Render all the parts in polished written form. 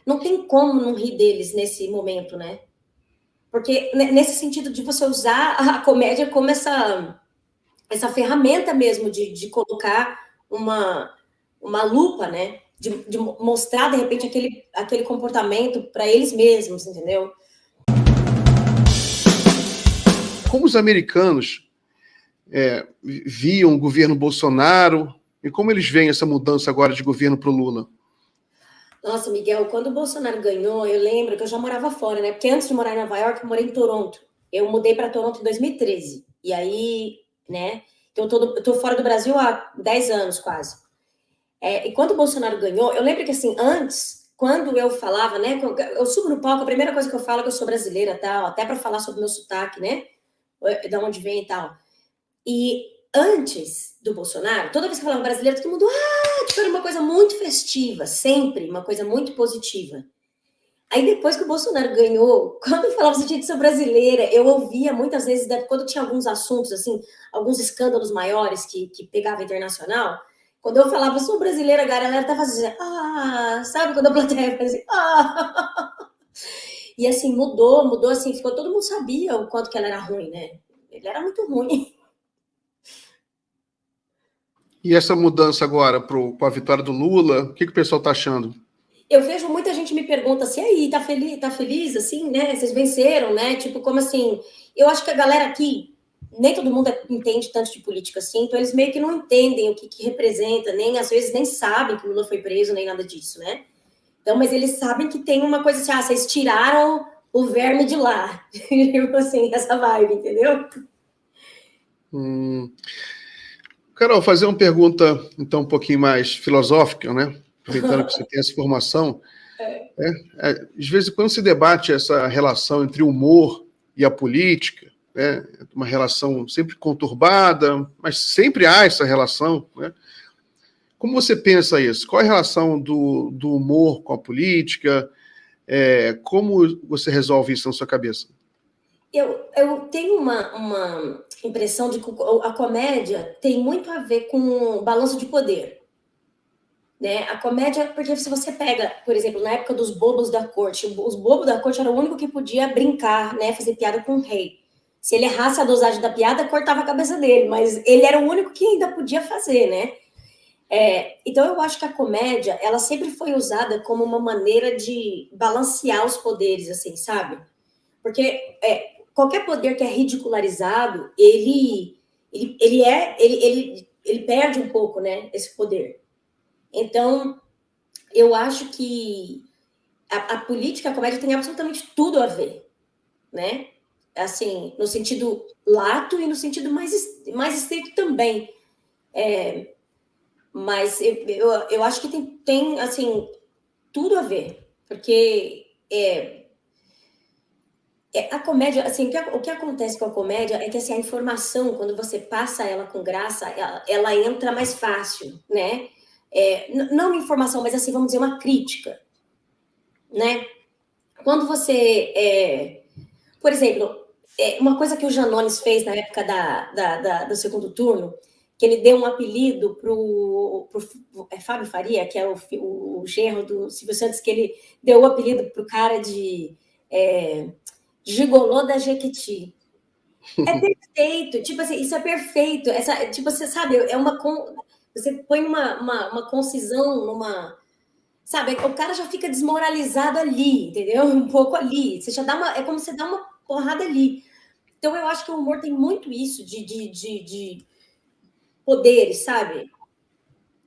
não tem como não rir deles nesse momento, né? Porque nesse sentido de você usar a comédia como essa ferramenta mesmo de colocar uma lupa, né? De mostrar, de repente, aquele comportamento para eles mesmos, entendeu? Como os americanos viam o governo Bolsonaro e como eles veem essa mudança agora de governo para o Lula? Nossa, Miguel, quando o Bolsonaro ganhou, eu lembro que eu já morava fora, né? Porque antes de morar em Nova York, eu morei em Toronto. Eu mudei para Toronto em 2013. E aí, né? Então, eu tô fora do Brasil há 10 anos quase. E quando o Bolsonaro ganhou, eu lembro que assim, antes, quando eu falava, né? Eu subo no palco, a primeira coisa que eu falo é que eu sou brasileira, tal, até para falar sobre o meu sotaque, né? Da onde vem e tal. E antes do Bolsonaro, toda vez que eu falava brasileiro, todo mundo, tipo, era uma coisa muito festiva, sempre uma coisa muito positiva. Aí depois que o Bolsonaro ganhou, quando eu falava que sou brasileira, eu ouvia muitas vezes, quando tinha alguns assuntos, assim, alguns escândalos maiores que pegava internacional, quando eu falava sou brasileira, a galera tava assim, sabe quando a plateia fazia assim, E assim, mudou assim, ficou, todo mundo sabia o quanto que ela era ruim, né? Ele era muito ruim. E essa mudança agora com a vitória do Lula, o que o pessoal está achando? Eu vejo muita gente me pergunta assim, aí, tá feliz, assim, né? Vocês venceram, né? Tipo, como assim? Eu acho que a galera aqui, nem todo mundo entende tanto de política assim, então eles meio que não entendem o que representa, nem às vezes nem sabem que o Lula foi preso, nem nada disso, né? Então, mas eles sabem que tem uma coisa assim, vocês tiraram o verme de lá. Tipo assim, essa vibe, entendeu? Carol, fazer uma pergunta, então, um pouquinho mais filosófica, né? Aproveitando que você tem essa formação. De vez em quando se debate essa relação entre o humor e a política, né? Uma relação sempre conturbada, mas sempre há essa relação, né? Como você pensa isso? Qual é a relação do humor com a política? Como você resolve isso na sua cabeça? Eu tenho uma impressão de que a comédia tem muito a ver com balanço de poder. Né? A comédia, porque se você pega, por exemplo, na época dos bobos da corte, os bobos da corte eram o único que podia brincar, né? Fazer piada com o rei. Se ele errasse a dosagem da piada, cortava a cabeça dele, mas ele era o único que ainda podia fazer, né? Então eu acho que a comédia, ela sempre foi usada como uma maneira de balancear os poderes, assim, sabe? Porque qualquer poder que é ridicularizado, ele perde um pouco, né? Esse poder. Então, eu acho que a política, a comédia tem absolutamente tudo a ver, né? Assim, no sentido lato e no sentido mais estrito também. Mas eu acho que tem assim, tudo a ver. Porque a comédia, assim, o que acontece com a comédia é que assim, a informação, quando você passa ela com graça, ela entra mais fácil, né? Não informação, mas assim, vamos dizer, uma crítica, né? Quando você, por exemplo, uma coisa que o Janones fez na época do segundo turno, que ele deu um apelido pro Fábio Faria, que é o genro do Silvio Santos, que ele deu o apelido pro cara de gigolô da Jequiti. É perfeito, tipo assim, isso é perfeito. Tipo, você sabe, você põe uma concisão numa. Sabe, o cara já fica desmoralizado ali, entendeu? Um pouco ali. Você já dá é como você dá uma porrada ali. Então, eu acho que o humor tem muito isso de poderes, sabe?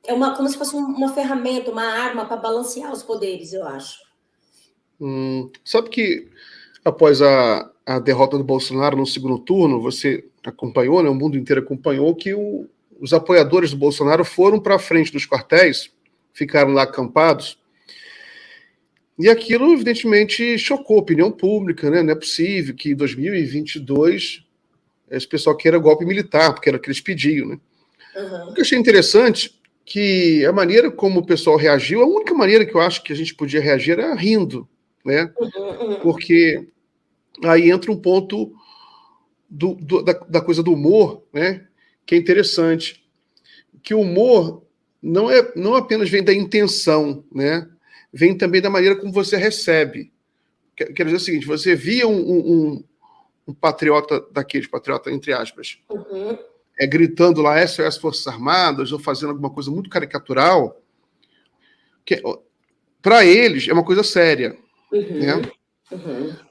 Como se fosse uma ferramenta, uma arma para balancear os poderes, eu acho. Sabe que após a derrota do Bolsonaro no segundo turno, você acompanhou, né, o mundo inteiro acompanhou, que os apoiadores do Bolsonaro foram para a frente dos quartéis, ficaram lá acampados, e aquilo, evidentemente, chocou a opinião pública, né? Não é possível que em 2022 esse pessoal queira golpe militar, porque era o que eles pediam, né? Uhum. O que eu achei interessante que a maneira como o pessoal reagiu, a única maneira que eu acho que a gente podia reagir era rindo, né? Porque aí entra um ponto da coisa do humor, né? Que é interessante. Que o humor não apenas vem da intenção, né? vem também da maneira como você recebe. Quer dizer o seguinte, você via um patriota daqueles, patriota entre aspas, gritando lá SOS Forças Armadas, ou fazendo alguma coisa muito caricatural, que para eles é uma coisa séria, né?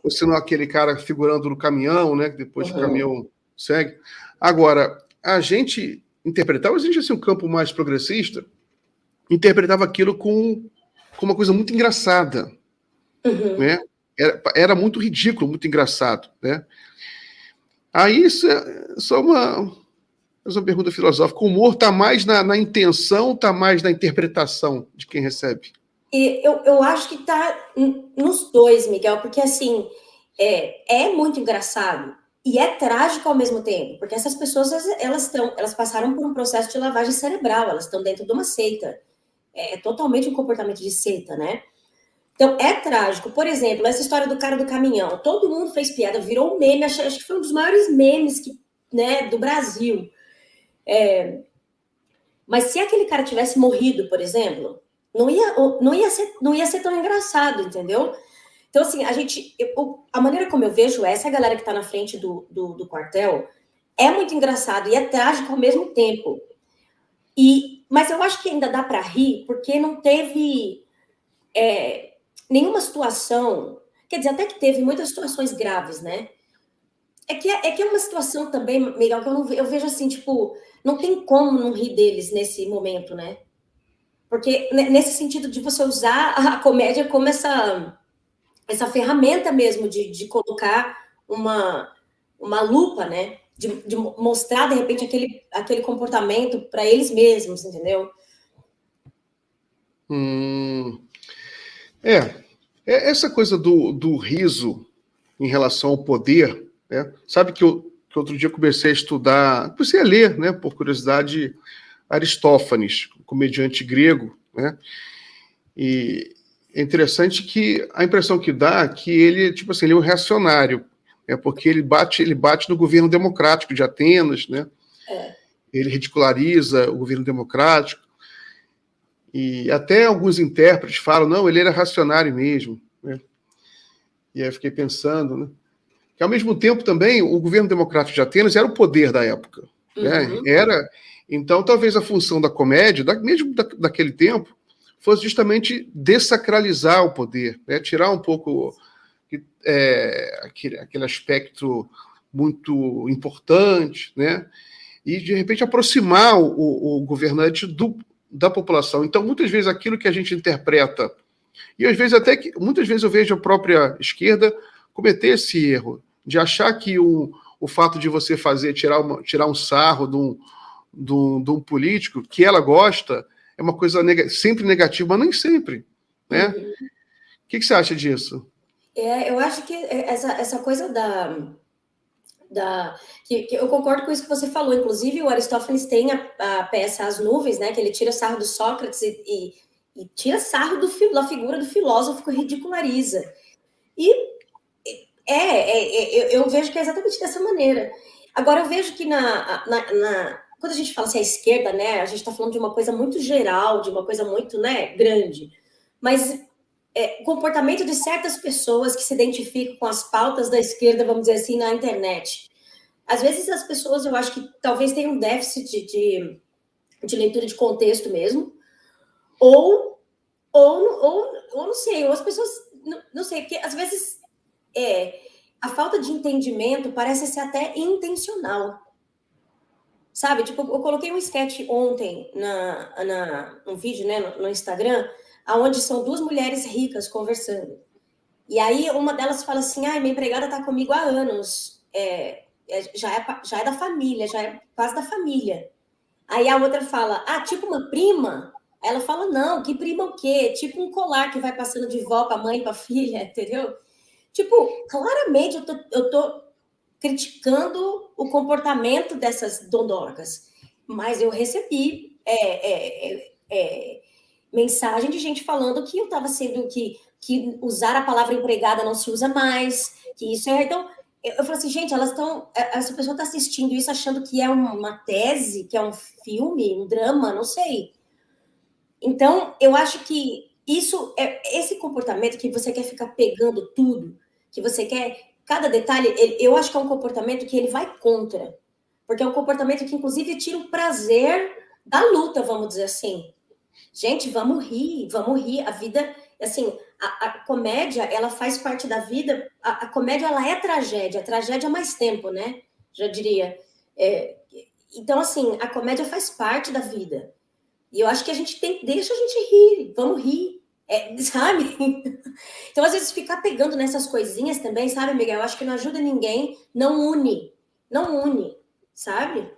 Você não é aquele cara figurando no caminhão, né? Depois que o caminhão segue. Agora, a gente interpretava, a gente assim, um campo mais progressista, interpretava aquilo com uma coisa muito engraçada, né? Era muito ridículo, muito engraçado, né? Aí isso é só uma pergunta filosófica. O humor está mais na intenção, está mais na interpretação de quem recebe? E eu acho que está nos dois, Miguel, porque assim é muito engraçado e é trágico ao mesmo tempo, porque essas pessoas elas passaram por um processo de lavagem cerebral, elas estão dentro de uma seita. É totalmente um comportamento de seita, né? Então, é trágico. Por exemplo, essa história do cara do caminhão. Todo mundo fez piada, virou um meme. Acho que foi um dos maiores memes do Brasil. Mas se aquele cara tivesse morrido, por exemplo, não ia ser tão engraçado, entendeu? Então, assim, a maneira como eu vejo essa galera que está na frente do quartel é muito engraçado e é trágico ao mesmo tempo. Mas eu acho que ainda dá para rir, porque não teve nenhuma situação. Quer dizer, até que teve muitas situações graves, né? É que é uma situação também, Miguel, que eu vejo assim, tipo, não tem como não rir deles nesse momento, né? Porque nesse sentido de você usar a comédia como essa ferramenta mesmo de colocar uma lupa, né? De mostrar, de repente, aquele comportamento para eles mesmos, entendeu? Essa coisa do riso em relação ao poder, né? Sabe que outro dia comecei a estudar, comecei a ler, né, por curiosidade, Aristófanes, comediante grego, né? E é interessante que a impressão que dá é que ele, tipo assim, ele é um reacionário, porque ele bate no governo democrático de Atenas, né? Ele ridiculariza o governo democrático. E até alguns intérpretes falam, não, ele era racionário mesmo, né? E aí eu fiquei pensando, né, que ao mesmo tempo também o governo democrático de Atenas era o poder da época, né? Então talvez a função da comédia, mesmo daquele tempo, fosse justamente dessacralizar o poder, né? Tirar um pouco aquele aspecto muito importante, né? E de repente aproximar o governante da população. Então, muitas vezes, aquilo que a gente interpreta, e às vezes muitas vezes eu vejo a própria esquerda cometer esse erro, de achar que o fato de você tirar um sarro de um político que ela gosta é uma coisa sempre negativa, mas nem sempre, né? O que você acha disso? Eu acho que essa coisa que eu concordo com isso que você falou. Inclusive, o Aristófanes tem a peça As Nuvens, né? Que ele tira sarro do Sócrates e tira sarro da figura do filósofo que ridiculariza. E eu vejo que é exatamente dessa maneira. Agora, eu vejo que quando a gente fala assim, a esquerda, né? A gente está falando de uma coisa muito geral, de uma coisa muito, né, grande. Mas o comportamento de certas pessoas que se identificam com as pautas da esquerda, vamos dizer assim, na internet. Às vezes as pessoas, eu acho que talvez tenham um déficit de leitura de contexto mesmo, ou não sei, ou as pessoas, não sei, porque às vezes a falta de entendimento parece ser até intencional. Sabe, tipo, eu coloquei um sketch ontem num vídeo, né, no Instagram, onde são duas mulheres ricas conversando. E aí uma delas fala assim, minha empregada tá comigo há anos, já é da família, já é quase da família. Aí a outra fala, tipo uma prima? Aí ela fala, não, que prima o quê? Tipo um colar que vai passando de vó para mãe, para filha, entendeu? Tipo, claramente eu tô criticando o comportamento dessas dondocas, mas eu recebi mensagem de gente falando que eu estava sendo que usar a palavra empregada não se usa mais, que isso é. Então, eu falei assim, gente, essa pessoa está assistindo isso achando que é uma tese, que é um filme, um drama, não sei. Então, eu acho que esse comportamento que você quer ficar pegando tudo, que você quer cada detalhe, eu acho que é um comportamento que ele vai contra, porque é um comportamento que inclusive tira o prazer da luta, vamos dizer assim. Gente, vamos rir, a vida, assim, a comédia, ela faz parte da vida, a comédia, ela é tragédia, a tragédia há mais tempo, né? Já diria. Então, assim, a comédia faz parte da vida. E eu acho que deixa a gente rir, vamos rir, sabe? Então, às vezes, ficar pegando nessas coisinhas também, sabe, Miguel? Eu acho que não ajuda ninguém, não une, sabe?